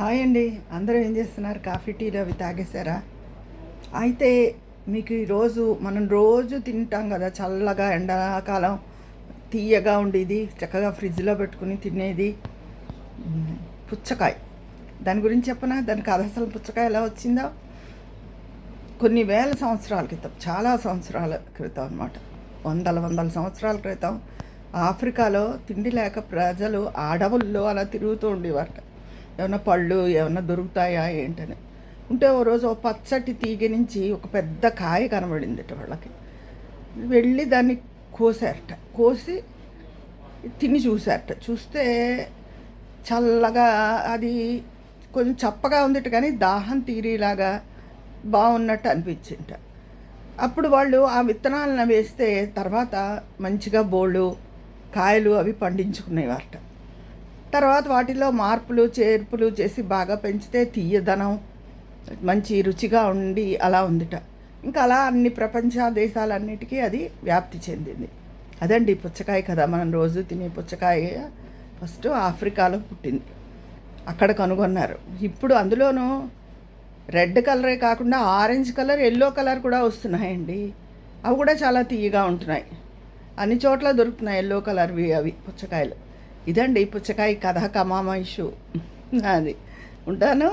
Hi అండి. అందరూ ఏం చేస్తున్నారు? కాఫీ టీలు అవి తాగేశారా? అయితే మీకు ఈరోజు మనం రోజు తింటాం కదా, చల్లగా ఎండాకాలం తీయగా ఉండేది, చక్కగా ఫ్రిడ్జ్లో పెట్టుకుని తినేది పుచ్చకాయ. దాని గురించి చెప్పనా? దానికి అసలు పుచ్చకాయ ఎలా వచ్చిందో కొన్ని వేల సంవత్సరాల క్రితం, చాలా సంవత్సరాల క్రితం అనమాట. వందల సంవత్సరాల క్రితం ఆఫ్రికాలో తిండి లేక ప్రజలు అడవుల్లో అలా తిరుగుతూ ఉండేవారట. ఏమన్నా పళ్ళు ఏమన్నా దొరుకుతాయా ఏంటని ఉంటే, ఓ రోజు ఓ పచ్చటి తీగ నుంచి ఒక పెద్ద కాయ కనబడింది వాళ్ళకి. వెళ్ళి దాన్ని కోసారట. కోసి తిని చూసారట. చూస్తే చల్లగా అది కొంచెం చప్పగా ఉందిట, కానీ దాహం తీరేలాగా బాగున్నట్టు అనిపించింట. అప్పుడు వాళ్ళు ఆ విత్తనాలను వేస్తే తర్వాత మంచిగా బోళ్ళు కాయలు అవి పండించుకునేవారట. తర్వాత వాటిలో మార్పులు చేర్పులు చేసి బాగా పెంచితే తీయదనం మంచి రుచిగా ఉండి అలా ఉందిట. ఇంకా అలా అన్ని ప్రపంచ దేశాలన్నిటికీ అది వ్యాప్తి చెందింది. అదండి పుచ్చకాయ కదా, మనం రోజు తినే పుచ్చకాయ ఫస్ట్ ఆఫ్రికాలో పుట్టింది, అక్కడ కనుగొన్నారు. ఇప్పుడు అందులోనూ రెడ్ కలరే కాకుండా ఆరెంజ్ కలర్, ఎల్లో కలర్ కూడా వస్తున్నాయండి. అవి కూడా చాలా తీయగా ఉంటున్నాయి. అన్ని చోట్ల దొరుకుతున్నాయి ఎల్లో కలర్వి అవి పుచ్చకాయలు. ఇదండి పుచ్చకాయ కథ కమామ ఇష్యూ. అది ఉంటాను.